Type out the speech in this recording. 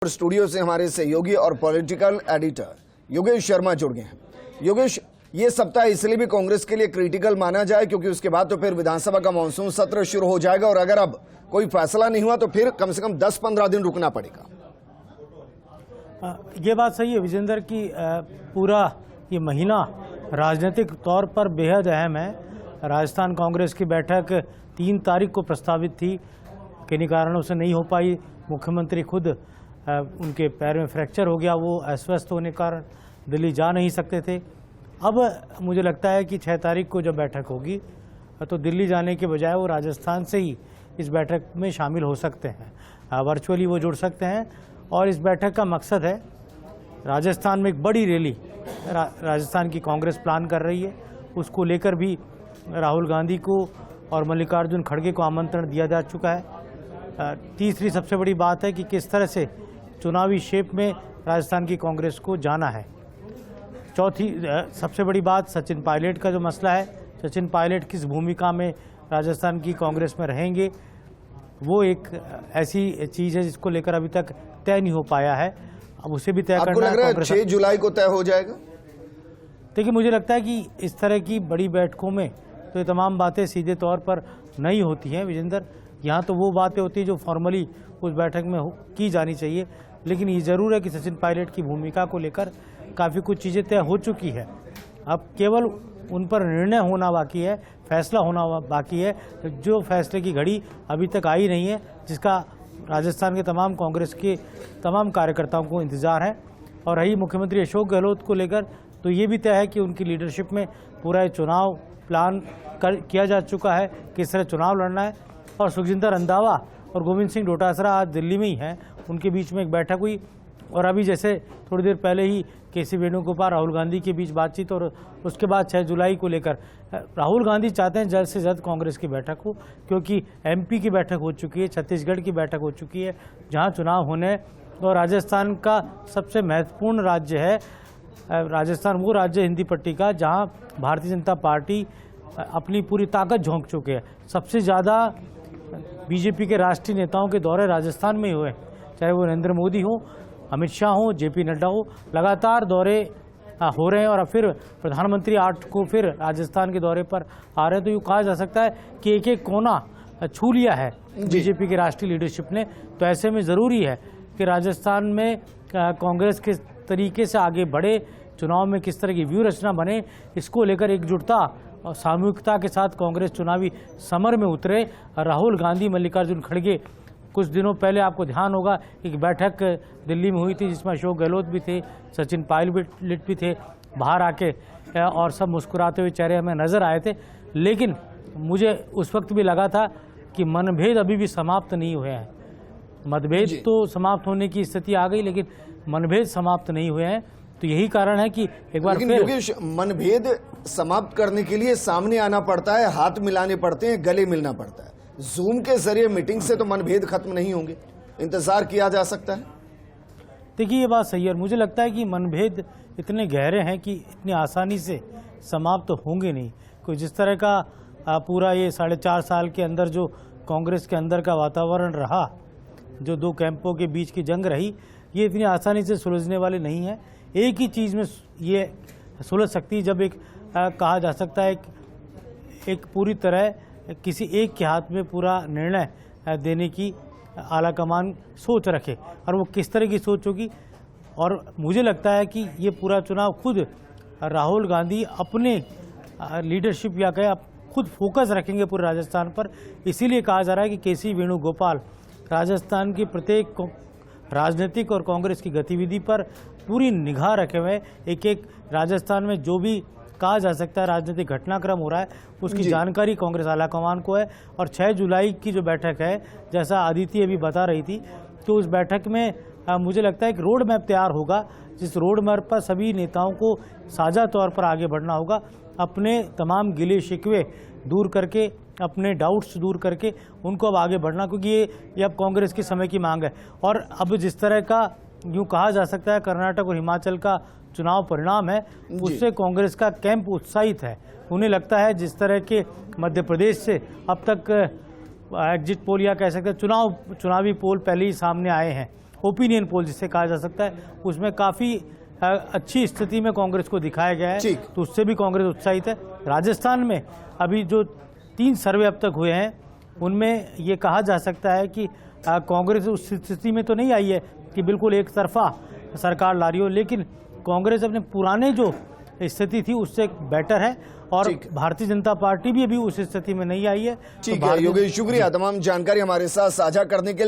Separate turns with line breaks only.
Studio से हमारे सहयोगी और पॉलिटिकल एडिटर योगेश शर्मा जुड़ गए हैं। योगेश, ये सप्ताह इसलिए भी कांग्रेस के लिए क्रिटिकल माना जाए क्योंकि उसके बाद तो फिर विधानसभा का मानसून सत्र शुरू हो जाएगा और अगर अब कोई फैसला नहीं हुआ तो फिर कम से कम 10-15 दिन रुकना पड़ेगा।
ये बात सही है विजेंद्र की पूरा ये महीना राजनीतिक तौर पर बेहद अहम है। राजस्थान कांग्रेस की बैठक 3 तारीख को प्रस्तावित थी, किन्हीं कारणों से नहीं हो पाई। मुख्यमंत्री खुद उनके पैर में फ्रैक्चर हो गया, वो अस्वस्थ होने के कारण दिल्ली जा नहीं सकते थे। अब मुझे लगता है कि 6 तारीख को जब बैठक होगी तो दिल्ली जाने के बजाय वो राजस्थान से ही इस बैठक में शामिल हो सकते हैं, वर्चुअली वो जुड़ सकते हैं। और इस बैठक का मकसद है राजस्थान में एक बड़ी रैली राजस्थान की कांग्रेस प्लान कर रही है, उसको लेकर भी राहुल गांधी को और मल्लिकार्जुन खड़गे को आमंत्रण दिया जा चुका है। तीसरी सबसे बड़ी बात है कि किस तरह से चुनावी शेप में राजस्थान की कांग्रेस को जाना है। चौथी सबसे बड़ी बात सचिन पायलट का जो मसला है, सचिन पायलट किस भूमिका में राजस्थान की कांग्रेस में रहेंगे, वो एक ऐसी चीज़ है जिसको लेकर अभी तक तय नहीं हो पाया है। अब उसे भी तय करना है।
6 जुलाई को तय हो जाएगा।
देखिए, मुझे लगता है कि इस तरह की बड़ी बैठकों में तो ये तमाम बातें सीधे तौर पर नहीं होती हैं विजेंद्र। यहाँ तो वो बातें होती हैं जो फॉर्मली उस बैठक में की जानी चाहिए, लेकिन ये ज़रूर है कि सचिन पायलट की भूमिका को लेकर काफ़ी कुछ चीज़ें तय हो चुकी है। अब केवल उन पर निर्णय होना बाकी है, फैसला होना बाकी है। जो फैसले की घड़ी अभी तक आई नहीं है, जिसका राजस्थान के तमाम कांग्रेस के तमाम कार्यकर्ताओं को इंतज़ार है। और रही मुख्यमंत्री अशोक गहलोत को लेकर, तो ये भी तय है कि उनकी लीडरशिप में पूरा चुनाव प्लान किया जा चुका है, किस तरह चुनाव लड़ना है। और सुखजिंदर रंधावा और गोविंद सिंह डोटासरा आज दिल्ली में ही हैं, उनके बीच में एक बैठक हुई। और अभी जैसे थोड़ी देर पहले ही के.सी. वेणुगोपाल राहुल गांधी के बीच बातचीत, और उसके बाद 6 जुलाई को लेकर राहुल गांधी चाहते हैं जल्द से जल्द कांग्रेस की बैठक हो, क्योंकि एमपी की बैठक हो चुकी है, छत्तीसगढ़ की बैठक हो चुकी है जहां चुनाव होने। और राजस्थान का सबसे महत्वपूर्ण राज्य है, राजस्थान वो राज्य हिंदी पट्टी का जहां भारतीय जनता पार्टी अपनी पूरी ताकत झोंक चुके हैं। सबसे ज़्यादा बीजेपी के राष्ट्रीय नेताओं के दौरे राजस्थान में ही हुए, चाहे वो नरेंद्र मोदी हो, अमित शाह हो, जेपी नड्डा हो, लगातार दौरे हो रहे हैं। और फिर प्रधानमंत्री 8 को फिर राजस्थान के दौरे पर आ रहे हैं। तो यूँ कहा जा सकता है कि एक एक कोना छू लिया है बीजेपी की राष्ट्रीय लीडरशिप ने। तो ऐसे में ज़रूरी है कि राजस्थान में कांग्रेस किस तरीके से आगे बढ़े, चुनाव में किस तरह की व्यूह रचना बने, इसको लेकर एकजुटता और सामूहिकता के साथ कांग्रेस चुनावी समर में उतरे। राहुल गांधी, मल्लिकार्जुन खड़गे, कुछ दिनों पहले आपको ध्यान होगा एक बैठक दिल्ली में हुई थी जिसमें अशोक गहलोत भी थे, सचिन पायलट भी थे, बाहर आके और सब मुस्कुराते हुए चेहरे हमें नज़र आए थे। लेकिन मुझे उस वक्त भी लगा था कि मनभेद अभी भी समाप्त नहीं हुए हैं। मतभेद तो समाप्त होने की स्थिति आ गई, लेकिन मनभेद समाप्त नहीं हुए हैं। तो यही कारण है कि एक बार फिर
योगेश, मनभेद समाप्त करने के लिए सामने आना पड़ता है, हाथ मिलाने पड़ते हैं, गले मिलना पड़ता है। जूम के जरिए मीटिंग से तो मनभेद खत्म नहीं होंगे, इंतजार किया जा सकता है।
देखिए, ये बात सही है और मुझे लगता है कि मनभेद इतने गहरे हैं कि इतनी आसानी से समाप्त तो होंगे नहीं। कोई जिस तरह का पूरा ये 4.5 साल के अंदर जो कांग्रेस के अंदर का वातावरण रहा, जो 2 कैंपों के बीच की जंग रही, ये इतनी आसानी से सुलझने वाले नहीं है। एक ही चीज़ में ये सुलझ सकती है जब एक कहा जा सकता है एक पूरी तरह किसी एक के हाथ में पूरा निर्णय देने की आला कमान सोच रखे, और वो किस तरह की सोच होगी। और मुझे लगता है कि ये पूरा चुनाव खुद राहुल गांधी अपने लीडरशिप या कहे खुद फोकस रखेंगे पूरे राजस्थान पर। इसीलिए कहा जा रहा है कि के.सी. वेणुगोपाल राजस्थान की प्रत्येक राजनीतिक और कांग्रेस की गतिविधि पर पूरी निगाह रखे हुए, एक एक राजस्थान में जो भी कहा जा सकता है राजनीतिक घटनाक्रम हो रहा है उसकी जानकारी कांग्रेस आलाकमान को है। और 6 जुलाई की जो बैठक है, जैसा अदिति अभी बता रही थी, तो उस बैठक में मुझे लगता है एक रोड मैप तैयार होगा, जिस रोड मैप पर सभी नेताओं को साझा तौर पर आगे बढ़ना होगा, अपने तमाम गिले शिकवे दूर करके, अपने डाउट्स दूर करके उनको अब आगे बढ़ना, क्योंकि ये अब कांग्रेस की समय की मांग है। और अब जिस तरह का यूँ कहा जा सकता है कर्नाटक और हिमाचल का चुनाव परिणाम है, उससे कांग्रेस का कैंप उत्साहित है। उन्हें लगता है जिस तरह के मध्य प्रदेश से अब तक एग्जिट पोल या कह सकते हैं चुनावी पोल पहले ही सामने आए हैं, ओपिनियन पोल जिसे कहा जा सकता है, उसमें काफ़ी अच्छी स्थिति में कांग्रेस को दिखाया गया है,
ठीक।
तो उससे भी कांग्रेस उत्साहित है। राजस्थान में अभी जो 3 सर्वे अब तक हुए हैं, उनमें ये कहा जा सकता है कि कांग्रेस उस स्थिति में तो नहीं आई है कि बिल्कुल एक तरफा सरकार ला रही हो, लेकिन कांग्रेस अपने पुराने जो स्थिति थी उससे बेटर है, और भारतीय जनता पार्टी भी अभी उस स्थिति में नहीं आई है।
ठीक है योगेश, शुक्रिया तमाम जानकारी हमारे साथ साझा करने के लिए।